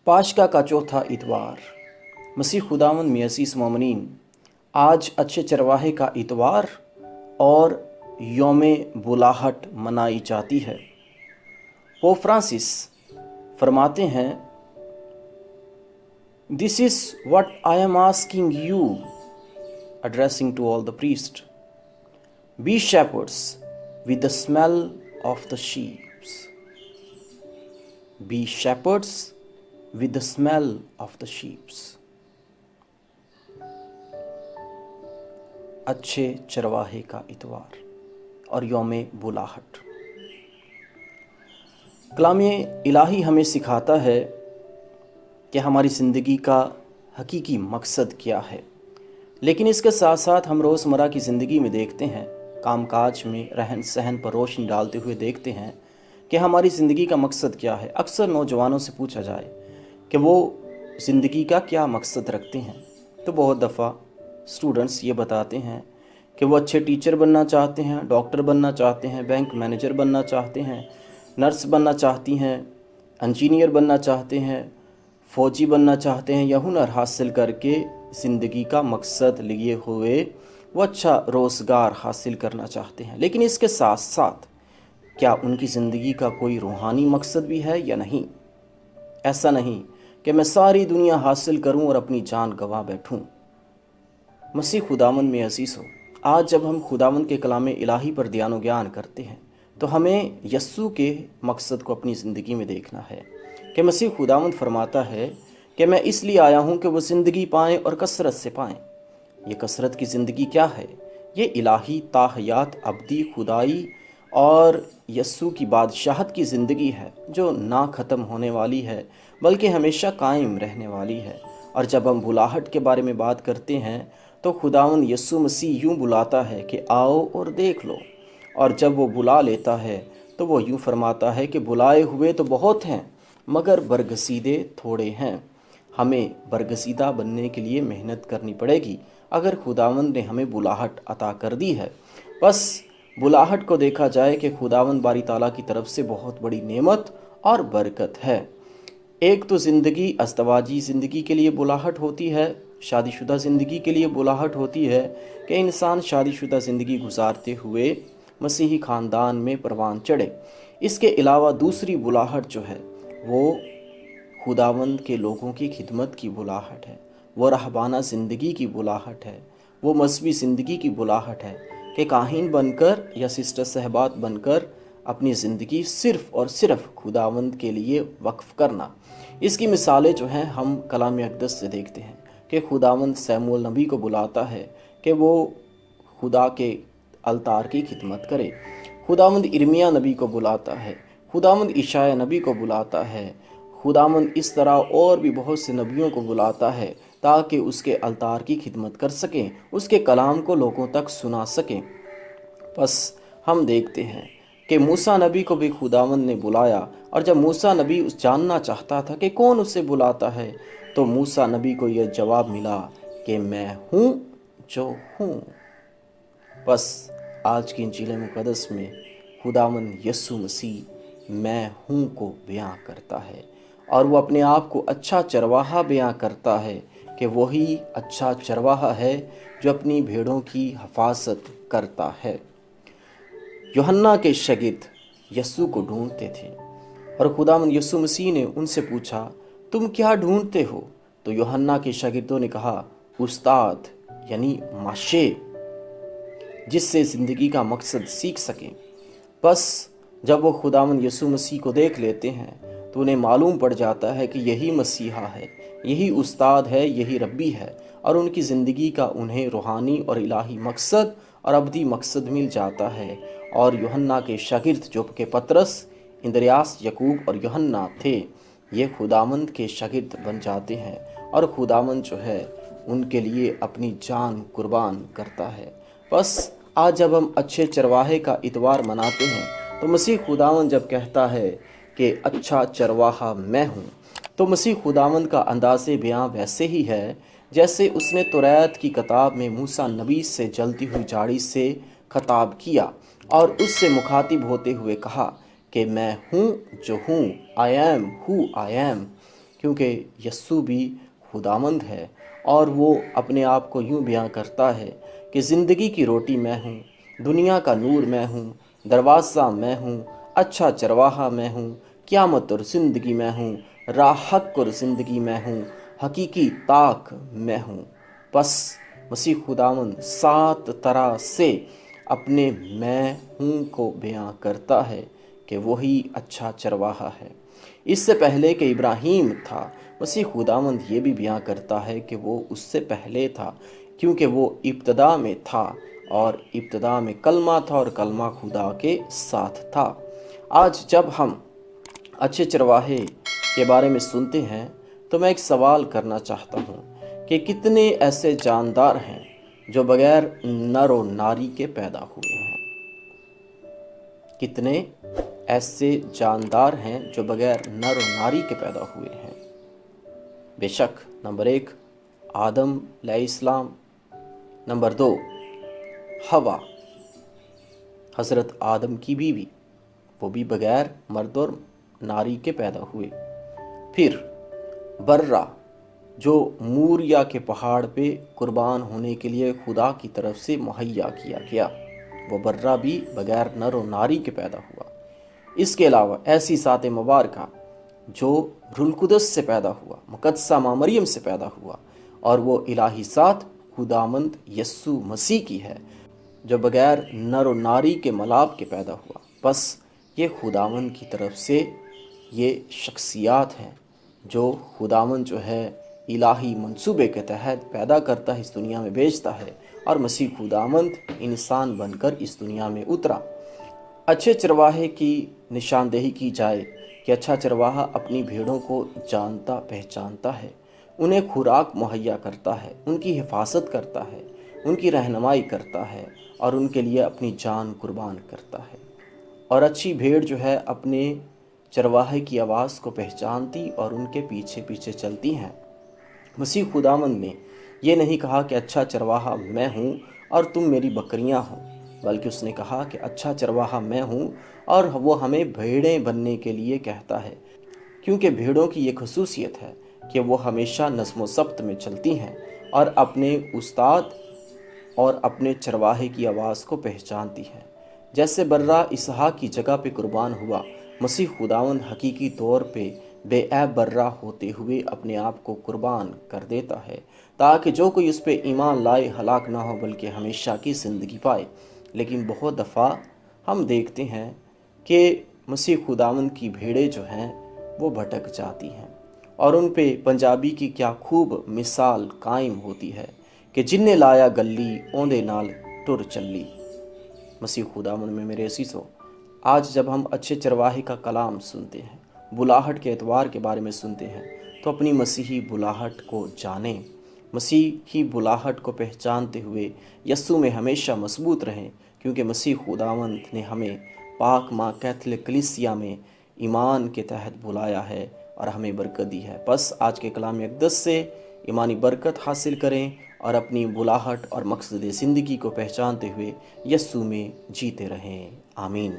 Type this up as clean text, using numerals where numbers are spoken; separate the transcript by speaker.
Speaker 1: पाशका का चौथा इतवार। मसीह खुदावंद में असीस मोमिनीन, आज अच्छे चरवाहे का इतवार और यौमे बुलाहट मनाई जाती है। पोप फ्रांसिस फरमाते हैं, this is what I am asking you, addressing to all the priests, be shepherds with the smell of the sheep. Be shepherds with the smell of the sheep. अच्छे चरवाहे का इतवार और यौमे बुलाहट। कलामे इलाही हमें सिखाता है कि हमारी ज़िंदगी का हकीकी मकसद क्या है, लेकिन इसके साथ साथ हम रोज़मर्रा की ज़िंदगी में देखते हैं, कामकाज में रहन सहन पर रोशनी डालते हुए देखते हैं कि हमारी ज़िंदगी का मकसद क्या है। अक्सर नौजवानों से पूछा जाए कि वो ज़िंदगी का क्या मकसद रखते हैं, तो बहुत दफ़ा स्टूडेंट्स ये बताते हैं कि वो अच्छे टीचर बनना चाहते हैं, डॉक्टर बनना चाहते हैं, बैंक मैनेजर बनना चाहते हैं, नर्स बनना चाहती हैं, इंजीनियर बनना चाहते हैं, फ़ौजी बनना चाहते हैं, या हुनर हासिल करके ज़िंदगी का मकसद लिए हुए वो अच्छा रोज़गार हासिल करना चाहते हैं। लेकिन इसके साथ साथ क्या उनकी ज़िंदगी का कोई रूहानी मकसद भी है या नहीं? ऐसा नहीं कि मैं सारी दुनिया हासिल करूं और अपनी जान गंवा बैठूं। मसीह खुदावंद में अज़ीज़ हो, आज जब हम खुदावंद के कलाम इलाही पर ध्यान ज्ञान करते हैं तो हमें यस्सू के मकसद को अपनी ज़िंदगी में देखना है कि मसीह खुदावंद फरमाता है कि मैं इसलिए आया हूं कि वो ज़िंदगी पाएँ और कसरत से पाएँ। ये कसरत की ज़िंदगी क्या है? ये इलाही ताहयात अब्दी खुदाई और यस्सू की बादशाहत की ज़िंदगी है, जो ना ख़त्म होने वाली है बल्कि हमेशा कायम रहने वाली है। और जब हम बुलाहट के बारे में बात करते हैं तो खुदावंद यस्सू मसीह यूँ बुलाता है कि आओ और देख लो, और जब वो बुला लेता है तो वो यूँ फरमाता है कि बुलाए हुए तो बहुत हैं मगर बरगसीदे थोड़े हैं। हमें बरगसीदा बनने के लिए मेहनत करनी पड़ेगी अगर खुदावंद ने हमें बुलाहट अता कर दी है। बस बुलाहट को देखा जाए कि खुदावंद बारी ताला की तरफ से बहुत बड़ी नेमत और बरकत है। एक तो ज़िंदगी अज़दवाजी ज़िंदगी के लिए बुलाहट होती है, शादीशुदा ज़िंदगी के लिए बुलाहट होती है कि इंसान शादीशुदा ज़िंदगी गुजारते हुए मसीही ख़ानदान में परवान चढ़े। इसके अलावा दूसरी बुलाहट जो है वो खुदावंद के लोगों की खिदमत की बुलाहट है, वो रहबाना ज़िंदगी की बुलाहट है, वो मजहबी ज़िंदगी की बुलाहट है कि काहिन बनकर या सिस्टर सहबात बनकर अपनी ज़िंदगी सिर्फ़ और सिर्फ खुदावंद के लिए वक्फ़ करना। इसकी मिसालें जो हैं हम कलाम अक़दस से देखते हैं कि खुदावंद सैमुअल नबी को बुलाता है कि वो खुदा के अलतार की खिदमत करे। खुदावंद इर्मिया नबी को बुलाता है, खुदावंद इशाया नबी को बुलाता है, खुदावंद इस तरह और भी बहुत से नबियों को बुलाता है ताकि उसके अलतार की खिदमत कर सकें, उसके कलाम को लोगों तक सुना सकें। बस हम देखते हैं कि मूसा नबी को भी खुदावंद ने बुलाया, और जब मूसा नबी उस जानना चाहता था कि कौन उसे बुलाता है तो मूसा नबी को यह जवाब मिला कि मैं हूँ जो हूँ। बस आज की इंजील मुक़द्दस में खुदावंद यस्सू मसीह मैं हूँ को बयां करता है, और वो अपने आप को अच्छा चरवाहा बयां करता है कि वही अच्छा चरवाहा है जो अपनी भेड़ों की हिफाजत करता है। यूहन्ना के शागिर्द यस्सू को ढूंढते थे और खुदावंद यस्सू मसीह ने उनसे पूछा, तुम क्या ढूंढते हो? तो यूहन्ना के शागिर्दों ने कहा, उस्ताद यानी माशे, जिससे ज़िंदगी का मकसद सीख सकें। बस जब वो खुदावंद यस्सू मसीह को देख लेते हैं तो उन्हें मालूम पड़ जाता है कि यही मसीहा है, यही उस्ताद है, यही रब्बी है, और उनकी ज़िंदगी का उन्हें रूहानी और इलाही मकसद और अब्दी मकसद मिल जाता है। और यूहन्ना के शागिर्द जो कि पतरस, इंद्रियास, यकूब और यूहन्ना थे, ये खुदावंद के शागिर्द बन जाते हैं और खुदावंद जो है उनके लिए अपनी जान कुर्बान करता है। बस आज जब हम अच्छे चरवाहे का इतवार मनाते हैं तो मसीह खुदावंद जब कहता है कि अच्छा चरवाहा मैं हूँ, तो मसीह खुदावंद का अंदाज़े बयां वैसे ही है जैसे उसने तौरात की किताब में मूसा नबी से जलती हुई झाड़ी से खिताब किया और उससे मुखातिब होते हुए कहा कि मैं हूँ जो हूँ, I am who I am, کیونکہ یسوع بھی خداوند ہے اور وہ اپنے آپ کو یوں بیان کرتا ہے کہ زندگی کی روٹی میں ہوں، دنیا کا نور میں ہوں، دروازہ میں ہوں، اچھا چرواہا میں ہوں، قیامت اور زندگی میں ہوں، راہ حق اور زندگی میں ہوں، حقیقی طاق میں ہوں۔ پس مسیح خداوند 7 طرح سے اپنے میں ہوں کو بیان کرتا ہے کہ وہی اچھا چرواہا ہے۔ اس سے پہلے کہ ابراہیم تھا، مسیح خداوند یہ بھی بیان کرتا ہے کہ وہ اس سے پہلے تھا، کیونکہ وہ ابتدا میں تھا اور ابتدا میں کلمہ تھا اور کلمہ خدا کے ساتھ تھا۔ آج جب ہم اچھے چرواہے کے بارے میں سنتے ہیں تو میں ایک سوال کرنا چاہتا ہوں کہ کتنے ایسے جاندار ہیں جو بغیر نر و ناری کے پیدا ہوئے ہیں؟ کتنے ایسے جاندار ہیں جو بغیر نر و ناری کے پیدا ہوئے ہیں؟ بے شک نمبر 1 آدم علیہ السلام، نمبر 2 حوا حضرت آدم کی بیوی، وہ بھی بغیر مرد اور ناری کے پیدا ہوئے۔ پھر برا جو موریا کے پہاڑ پہ قربان ہونے کے لیے خدا کی طرف سے مہیا کیا گیا، وہ برا بھی بغیر نر و ناری کے پیدا ہوا۔ اس کے علاوہ ایسی ذات مبارکہ جو روح القدس سے پیدا ہوا، مقدسہ ماں مریم سے پیدا ہوا، اور وہ الہی ذات خداوند یسوع مسیح کی ہے جو بغیر نر و ناری کے ملاپ کے پیدا ہوا۔ بس یہ خداوند کی طرف سے یہ شخصیات ہیں جو خداوند جو ہے الہی منصوبے کے تحت پیدا کرتا ہے، اس دنیا میں بھیجتا ہے، اور مسیح خداوند انسان بن کر اس دنیا میں اترا۔ اچھے چرواہے کی نشاندہی کی جائے کہ اچھا چرواہا اپنی بھیڑوں کو جانتا پہچانتا ہے، انہیں خوراک مہیا کرتا ہے، ان کی حفاظت کرتا ہے، ان کی رہنمائی کرتا ہے اور ان کے لیے اپنی جان قربان کرتا ہے۔ اور اچھی بھیڑ جو ہے اپنے چرواہے کی آواز کو پہچانتی اور ان کے پیچھے پیچھے چلتی ہیں۔ مسیح خداوند نے یہ نہیں کہا کہ اچھا چرواہا میں ہوں اور تم میری بکریاں ہو، بلکہ اس نے کہا کہ اچھا چرواہا میں ہوں اور وہ ہمیں بھیڑیں بننے کے لیے کہتا ہے، کیونکہ بھیڑوں کی یہ خصوصیت ہے کہ وہ ہمیشہ نظم و ضبط میں چلتی ہیں اور اپنے استاد اور اپنے چرواہے کی آواز کو پہچانتی ہیں۔ جیسے برا اسحاق کی جگہ پہ قربان ہوا، مسیح خداوند حقیقی طور پہ بے عیب برا ہوتے ہوئے اپنے آپ کو قربان کر دیتا ہے تاکہ جو کوئی اس پہ ایمان لائے ہلاک نہ ہو بلکہ ہمیشہ کی زندگی پائے۔ لیکن بہت دفعہ ہم دیکھتے ہیں کہ مسیح خداوند کی بھیڑیں جو ہیں وہ بھٹک جاتی ہیں، اور ان پہ پنجابی کی کیا خوب مثال قائم ہوتی ہے کہ جن نے لایا گلی اوندے نال ٹر چلی۔ مسیح خداوند میں میرے عزیزو، آج جب ہم اچھے چرواہے کا کلام سنتے ہیں، بلاہٹ کے اعتبار کے بارے میں سنتے ہیں، تو اپنی مسیحی بلاہٹ کو جانیں، مسیحی بلاہٹ کو پہچانتے ہوئے یسوع میں ہمیشہ مضبوط رہیں، کیونکہ مسیح خداوند نے ہمیں پاک ماں کیتھولک کلیسیا میں ایمان کے تحت بلایا ہے اور ہمیں برکت دی ہے۔ بس آج کے کلام اقدس سے ایمانی برکت حاصل کریں اور اپنی بلاہٹ اور مقصد زندگی کو پہچانتے ہوئے یسوع میں جیتے رہیں۔ آمین۔